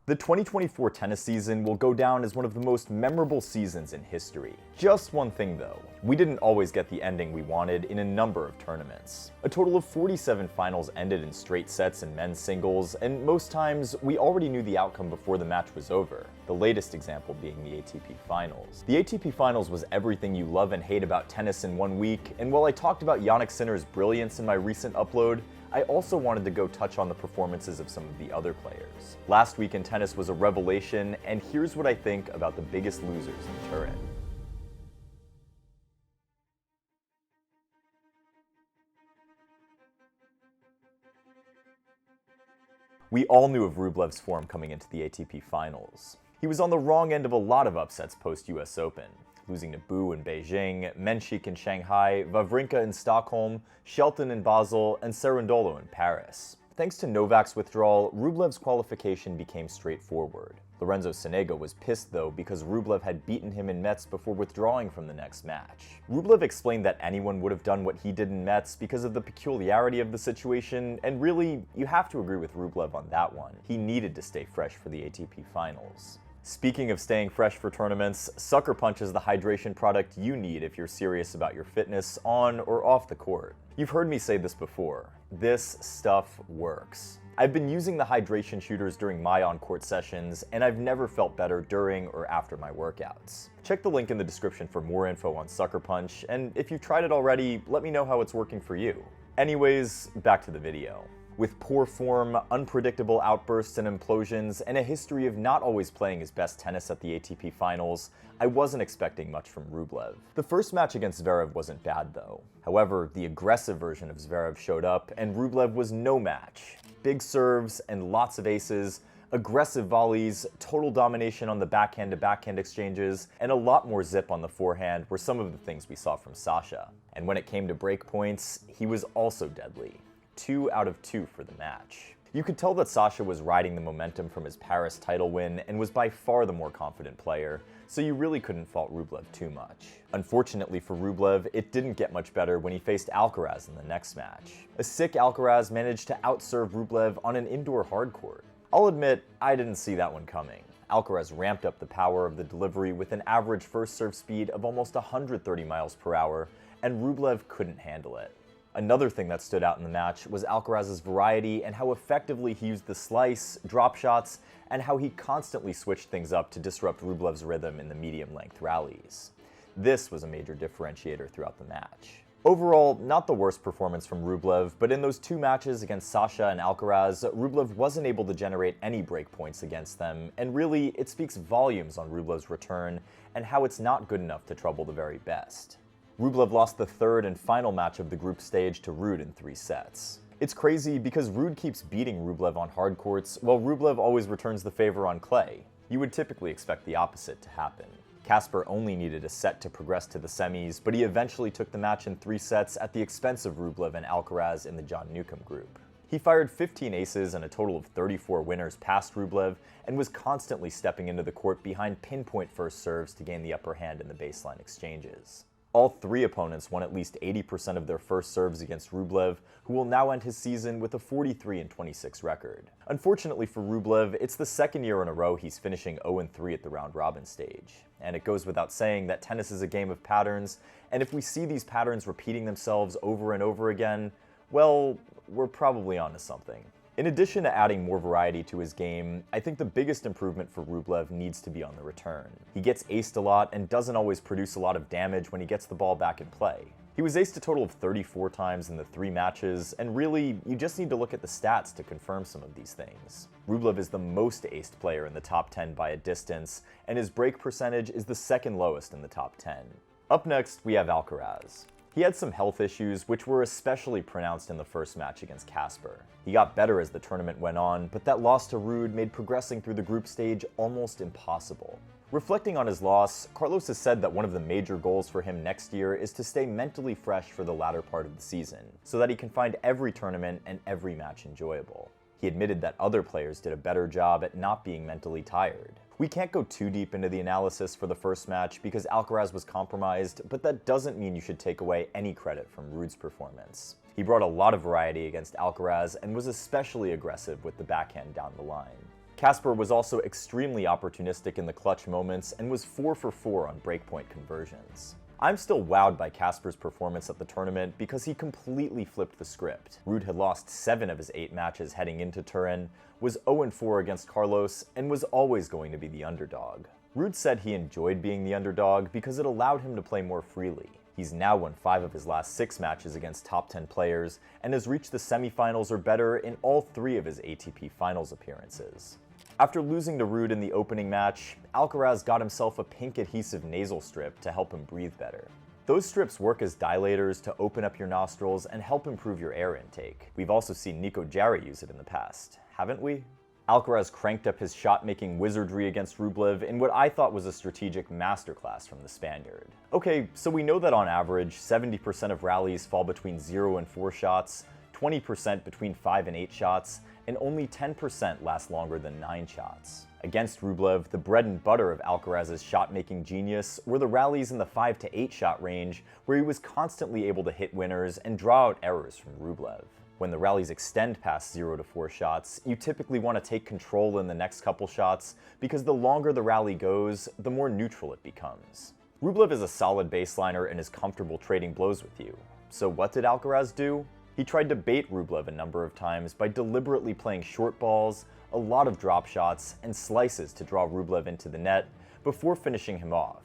The 2024 tennis season will go down as one of the most memorable seasons in history. Just one thing though, we didn't always get the ending we wanted in a number of tournaments. A total of 47 finals ended in straight sets in men's singles, and most times we already knew the outcome before the match was over, the latest example being the ATP Finals. The ATP Finals was everything you love and hate about tennis in 1 week, and while I talked about Jannik Sinner's brilliance in my recent upload, I also wanted to go touch on the performances of some of the other players. Last week in tennis was a revelation, and here's what I think about the biggest losers in Turin. We all knew of Rublev's form coming into the ATP Finals. He was on the wrong end of a lot of upsets post-US Open, losing to Bu in Beijing, Menchik in Shanghai, Wawrinka in Stockholm, Shelton in Basel, and Cerundolo in Paris. Thanks to Novak's withdrawal, Rublev's qualification became straightforward. Lorenzo Sonego was pissed though because Rublev had beaten him in Metz before withdrawing from the next match. Rublev explained that anyone would have done what he did in Metz because of the peculiarity of the situation, and really, you have to agree with Rublev on that one. He needed to stay fresh for the ATP Finals. Speaking of staying fresh for tournaments, SuckerPunch is the hydration product you need if you're serious about your fitness on or off the court. You've heard me say this before. This stuff works. I've been using the hydration shooters during my on-court sessions, and I've never felt better during or after my workouts. Check the link in the description for more info on SuckerPunch, and if you've tried it already, let me know how it's working for you. Anyways, back to the video. With poor form, unpredictable outbursts and implosions, and a history of not always playing his best tennis at the ATP Finals, I wasn't expecting much from Rublev. The first match against Zverev wasn't bad though. However, the aggressive version of Zverev showed up, and Rublev was no match. Big serves and lots of aces, aggressive volleys, total domination on the backhand-to-backhand exchanges, and a lot more zip on the forehand were some of the things we saw from Sasha. And when it came to break points, he was also deadly. 2 out of 2 for the match. You could tell that Sasha was riding the momentum from his Paris title win and was by far the more confident player, so you really couldn't fault Rublev too much. Unfortunately for Rublev, it didn't get much better when he faced Alcaraz in the next match. A sick Alcaraz managed to outserve Rublev on an indoor hardcourt. I'll admit, I didn't see that one coming. Alcaraz ramped up the power of the delivery with an average first serve speed of almost 130 miles per hour, and Rublev couldn't handle it. Another thing that stood out in the match was Alcaraz's variety and how effectively he used the slice, drop shots, and how he constantly switched things up to disrupt Rublev's rhythm in the medium-length rallies. This was a major differentiator throughout the match. Overall, not the worst performance from Rublev, but in those 2 matches against Sasha and Alcaraz, Rublev wasn't able to generate any break points against them, and really, it speaks volumes on Rublev's return and how it's not good enough to trouble the very best. Rublev lost the third and final match of the group stage to Ruud in 3 sets. It's crazy because Ruud keeps beating Rublev on hard courts, while Rublev always returns the favor on clay. You would typically expect the opposite to happen. Casper only needed a set to progress to the semis, but he eventually took the match in 3 sets at the expense of Rublev and Alcaraz in the John Newcomb group. He fired 15 aces and a total of 34 winners past Rublev, and was constantly stepping into the court behind pinpoint first serves to gain the upper hand in the baseline exchanges. All 3 opponents won at least 80% of their first serves against Rublev, who will now end his season with a 43-26 record. Unfortunately for Rublev, it's the second year in a row he's finishing 0-3 at the round-robin stage. And it goes without saying that tennis is a game of patterns, and if we see these patterns repeating themselves over and over again, well, we're probably onto something. In addition to adding more variety to his game, I think the biggest improvement for Rublev needs to be on the return. He gets aced a lot and doesn't always produce a lot of damage when he gets the ball back in play. He was aced a total of 34 times in the 3 matches, and really, you just need to look at the stats to confirm some of these things. Rublev is the most aced player in the top 10 by a distance, and his break percentage is the 2nd lowest in the top 10. Up next, we have Alcaraz. He had some health issues, which were especially pronounced in the first match against Casper. He got better as the tournament went on, but that loss to Ruud made progressing through the group stage almost impossible. Reflecting on his loss, Carlos has said that one of the major goals for him next year is to stay mentally fresh for the latter part of the season, so that he can find every tournament and every match enjoyable. He admitted that other players did a better job at not being mentally tired. We can't go too deep into the analysis for the first match because Alcaraz was compromised, but that doesn't mean you should take away any credit from Ruud's performance. He brought a lot of variety against Alcaraz and was especially aggressive with the backhand down the line. Casper was also extremely opportunistic in the clutch moments and was 4 for 4 on breakpoint conversions. I'm still wowed by Casper's performance at the tournament because he completely flipped the script. Ruud had lost 7 of his 8 matches heading into Turin, was 0-4 against Carlos, and was always going to be the underdog. Ruud said he enjoyed being the underdog because it allowed him to play more freely. He's now won 5 of his last 6 matches against top 10 players and has reached the semifinals or better in all 3 of his ATP Finals appearances. After losing to Ruud in the opening match, Alcaraz got himself a pink adhesive nasal strip to help him breathe better. Those strips work as dilators to open up your nostrils and help improve your air intake. We've also seen Nico Jarry use it in the past, haven't we? Alcaraz cranked up his shot-making wizardry against Rublev in what I thought was a strategic masterclass from the Spaniard. Okay, so we know that on average, 70% of rallies fall between 0 and 4 shots, 20% between 5 and 8 shots, and only 10% last longer than 9 shots. Against Rublev, the bread and butter of Alcaraz's shot-making genius were the rallies in the 5 to 8 shot range, where he was constantly able to hit winners and draw out errors from Rublev. When the rallies extend past 0 to 4 shots, you typically want to take control in the next couple shots, because the longer the rally goes, the more neutral it becomes. Rublev is a solid baseliner and is comfortable trading blows with you. So what did Alcaraz do? He tried to bait Rublev a number of times by deliberately playing short balls, a lot of drop shots, and slices to draw Rublev into the net before finishing him off.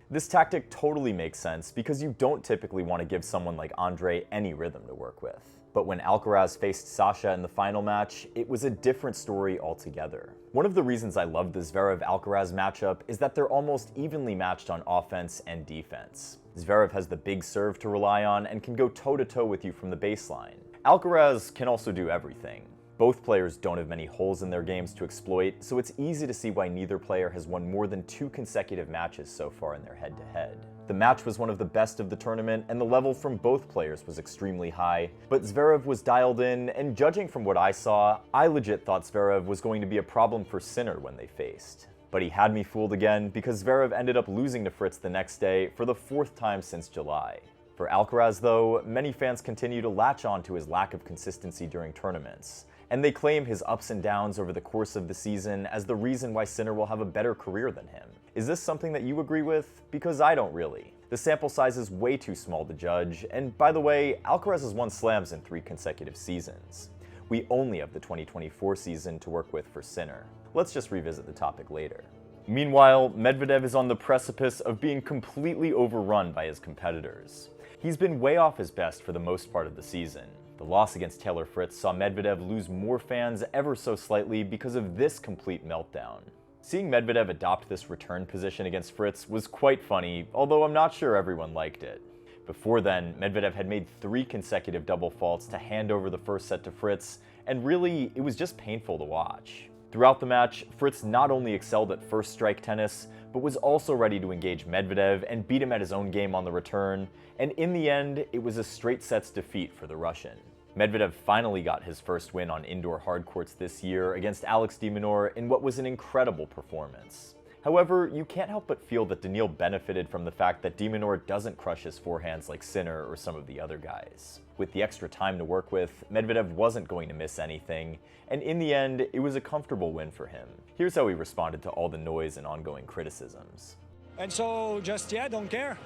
This tactic totally makes sense because you don't typically want to give someone like Andre any rhythm to work with. But when Alcaraz faced Sasha in the final match, it was a different story altogether. One of the reasons I love the Zverev-Alcaraz matchup is that they're almost evenly matched on offense and defense. Zverev has the big serve to rely on and can go toe-to-toe with you from the baseline. Alcaraz can also do everything. Both players don't have many holes in their games to exploit, so it's easy to see why neither player has won more than 2 consecutive matches so far in their head-to-head. The match was one of the best of the tournament, and the level from both players was extremely high, but Zverev was dialed in, and judging from what I saw, I legit thought Zverev was going to be a problem for Sinner when they faced. But he had me fooled again, because Zverev ended up losing to Fritz the next day for the 4th time since July. For Alcaraz though, many fans continue to latch on to his lack of consistency during tournaments, and they claim his ups and downs over the course of the season as the reason why Sinner will have a better career than him. Is this something that you agree with? Because I don't really. The sample size is way too small to judge, and by the way, Alcaraz has won slams in 3 consecutive seasons. We only have the 2024 season to work with for Sinner. Let's just revisit the topic later. Meanwhile, Medvedev is on the precipice of being completely overrun by his competitors. He's been way off his best for the most part of the season. The loss against Taylor Fritz saw Medvedev lose more fans ever so slightly because of this complete meltdown. Seeing Medvedev adopt this return position against Fritz was quite funny, although I'm not sure everyone liked it. Before then, Medvedev had made 3 consecutive double faults to hand over the first set to Fritz, and really, it was just painful to watch. Throughout the match, Fritz not only excelled at first strike tennis, but was also ready to engage Medvedev and beat him at his own game on the return, and in the end, it was a straight sets defeat for the Russian. Medvedev finally got his first win on indoor hard courts this year against Alex de Minaur in what was an incredible performance. However, you can't help but feel that Daniil benefited from the fact that de Minaur doesn't crush his forehands like Sinner or some of the other guys. With the extra time to work with, Medvedev wasn't going to miss anything, and in the end, it was a comfortable win for him. Here's how he responded to all the noise and ongoing criticisms. And so just, don't care,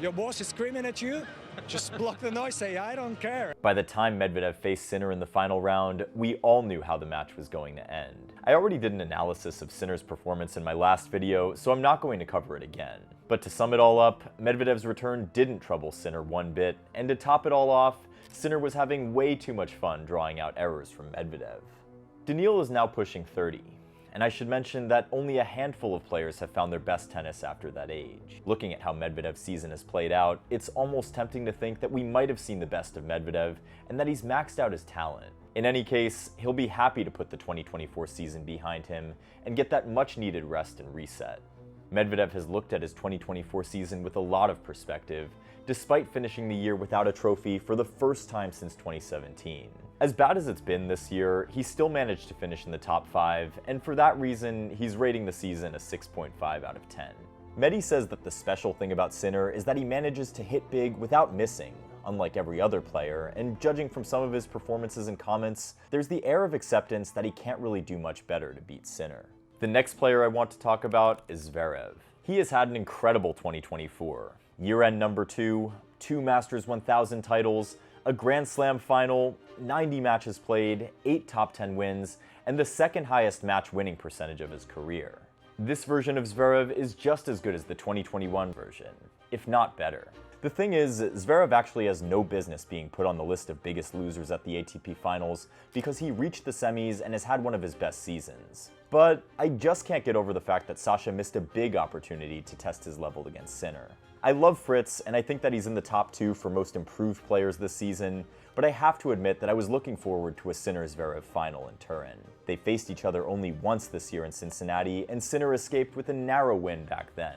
your boss is screaming at you, just block the noise, say, I don't care. By the time Medvedev faced Sinner in the final round, we all knew how the match was going to end. I already did an analysis of Sinner's performance in my last video, so I'm not going to cover it again. But to sum it all up, Medvedev's return didn't trouble Sinner one bit, and to top it all off, Sinner was having way too much fun drawing out errors from Medvedev. Daniil is now pushing 30. And I should mention that only a handful of players have found their best tennis after that age. Looking at how Medvedev's season has played out, it's almost tempting to think that we might have seen the best of Medvedev and that he's maxed out his talent. In any case, he'll be happy to put the 2024 season behind him and get that much-needed rest and reset. Medvedev has looked at his 2024 season with a lot of perspective, despite finishing the year without a trophy for the first time since 2017. As bad as it's been this year, he still managed to finish in the top 5, and for that reason, he's rating the season a 6.5 out of 10. Medi says that the special thing about Sinner is that he manages to hit big without missing, unlike every other player, and judging from some of his performances and comments, there's the air of acceptance that he can't really do much better to beat Sinner. The next player I want to talk about is Zverev. He has had an incredible 2024. Year-end number 2, 2 Masters 1000 titles, a Grand Slam final, 90 matches played, 8 top 10 wins, and the second highest match winning percentage of his career. This version of Zverev is just as good as the 2021 version, if not better. The thing is, Zverev actually has no business being put on the list of biggest losers at the ATP Finals because he reached the semis and has had one of his best seasons. But I just can't get over the fact that Sasha missed a big opportunity to test his level against Sinner. I love Fritz, and I think that he's in the top 2 for most improved players this season, but I have to admit that I was looking forward to a Sinner-Zverev final in Turin. They faced each other only once this year in Cincinnati, and Sinner escaped with a narrow win back then.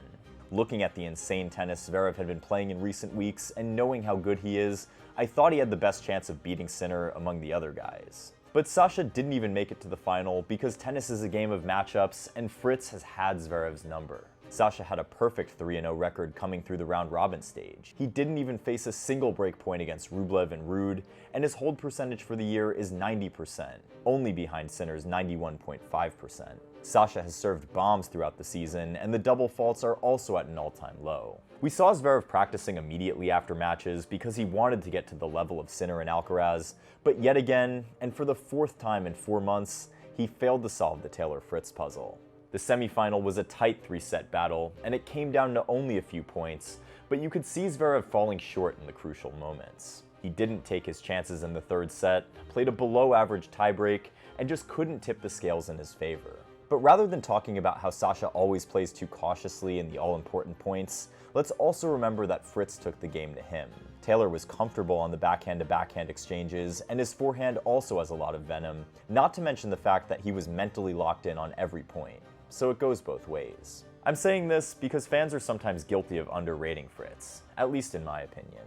Looking at the insane tennis Zverev had been playing in recent weeks, and knowing how good he is, I thought he had the best chance of beating Sinner among the other guys. But Sasha didn't even make it to the final because tennis is a game of matchups, and Fritz has had Zverev's number. Sasha had a perfect 3-0 record coming through the round-robin stage. He didn't even face a single break point against Rublev and Ruud, and his hold percentage for the year is 90%, only behind Sinner's 91.5%. Sasha has served bombs throughout the season, and the double faults are also at an all-time low. We saw Zverev practicing immediately after matches because he wanted to get to the level of Sinner and Alcaraz, but yet again, and for the 4th time in 4 months, he failed to solve the Taylor-Fritz puzzle. The semifinal was a tight 3-set battle, and it came down to only a few points, but you could see Zverev falling short in the crucial moments. He didn't take his chances in the 3rd set, played a below-average tiebreak, and just couldn't tip the scales in his favor. But rather than talking about how Sasha always plays too cautiously in the all-important points, let's also remember that Fritz took the game to him. Taylor was comfortable on the backhand-to-backhand exchanges, and his forehand also has a lot of venom, not to mention the fact that he was mentally locked in on every point. So it goes both ways. I'm saying this because fans are sometimes guilty of underrating Fritz, at least in my opinion.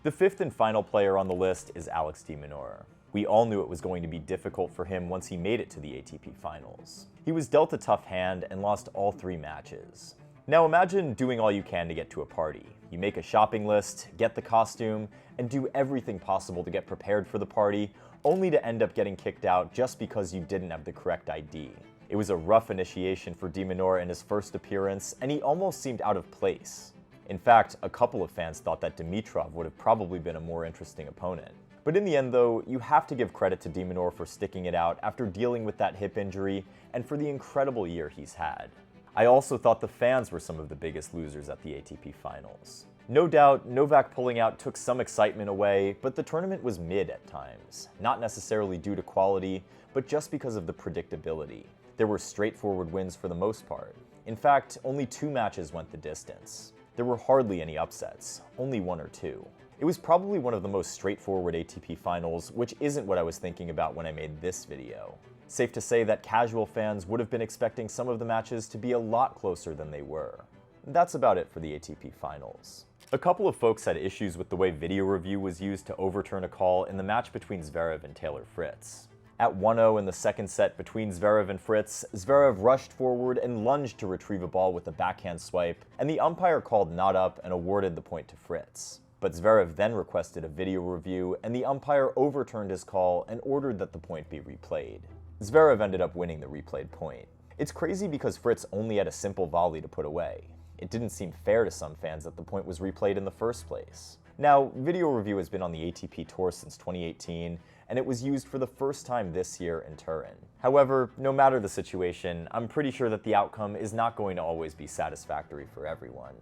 The 5th and final player on the list is Alex de Minaur. We all knew it was going to be difficult for him once he made it to the ATP Finals. He was dealt a tough hand and lost all 3 matches. Now imagine doing all you can to get to a party. You make a shopping list, get the costume, and do everything possible to get prepared for the party, only to end up getting kicked out just because you didn't have the correct ID. It was a rough initiation for de Minaur in his first appearance, and he almost seemed out of place. In fact, a couple of fans thought that Dimitrov would have probably been a more interesting opponent. But in the end though, you have to give credit to de Minaur for sticking it out after dealing with that hip injury, and for the incredible year he's had. I also thought the fans were some of the biggest losers at the ATP Finals. No doubt, Novak pulling out took some excitement away, but the tournament was mid at times. Not necessarily due to quality, but just because of the predictability. There were straightforward wins for the most part. In fact, only 2 matches went the distance. There were hardly any upsets, only 1 or 2. It was probably one of the most straightforward ATP Finals, which isn't what I was thinking about when I made this video. Safe to say that casual fans would have been expecting some of the matches to be a lot closer than they were. That's about it for the ATP Finals. A couple of folks had issues with the way video review was used to overturn a call in the match between Zverev and Taylor-Fritz. At 1-0 in the 2nd set between Zverev and Fritz, Zverev rushed forward and lunged to retrieve a ball with a backhand swipe, and the umpire called not up and awarded the point to Fritz. But Zverev then requested a video review, and the umpire overturned his call and ordered that the point be replayed. Zverev ended up winning the replayed point. It's crazy because Fritz only had a simple volley to put away. It didn't seem fair to some fans that the point was replayed in the first place. Now, video review has been on the ATP Tour since 2018, and it was used for the first time this year in Turin. However, no matter the situation, I'm pretty sure that the outcome is not going to always be satisfactory for everyone.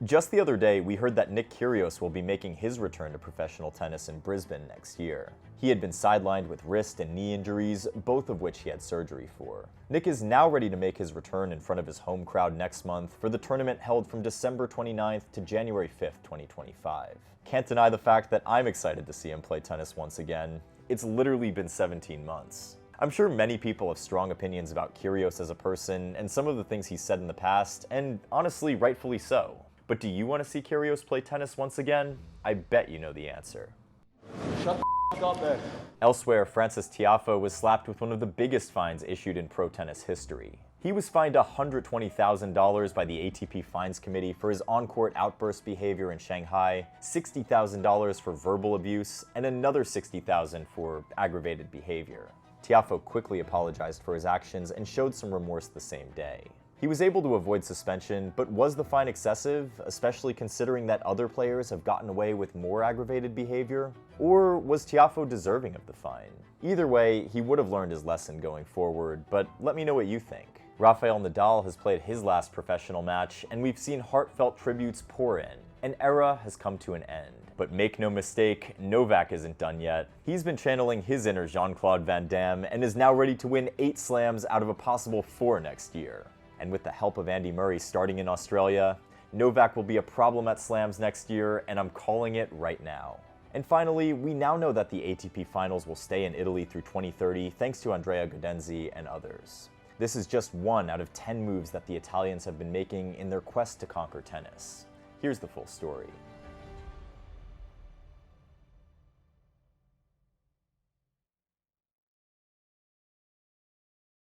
Just the other day, we heard that Nick Kyrgios will be making his return to professional tennis in Brisbane next year. He had been sidelined with wrist and knee injuries, both of which he had surgery for. Nick is now ready to make his return in front of his home crowd next month for the tournament held from December 29th to January 5th, 2025. Can't deny the fact that I'm excited to see him play tennis once again. It's literally been 17 months. I'm sure many people have strong opinions about Kyrgios as a person and some of the things he's said in the past, and honestly, rightfully so. But do you want to see Kyrgios play tennis once again? I bet you know the answer. Shut the f*** up, man. Elsewhere, Frances Tiafoe was slapped with one of the biggest fines issued in pro tennis history. He was fined $120,000 by the ATP Fines Committee for his on-court outburst behavior in Shanghai, $60,000 for verbal abuse, and another $60,000 for aggravated behavior. Tiafoe quickly apologized for his actions and showed some remorse the same day. He was able to avoid suspension, but was the fine excessive, especially considering that other players have gotten away with more aggravated behavior? Or was Tiafoe deserving of the fine? Either way, he would have learned his lesson going forward, but let me know what you think. Rafael Nadal has played his last professional match, and we've seen heartfelt tributes pour in. An era has come to an end. But make no mistake, Novak isn't done yet. He's been channeling his inner Jean-Claude Van Damme and is now ready to win 8 slams out of a possible 4 next year. And with the help of Andy Murray starting in Australia, Novak will be a problem at slams next year, and I'm calling it right now. And finally, we now know that the ATP Finals will stay in Italy through 2030 thanks to Andrea Gaudenzi and others. This is just one out of 10 moves that the Italians have been making in their quest to conquer tennis. Here's the full story.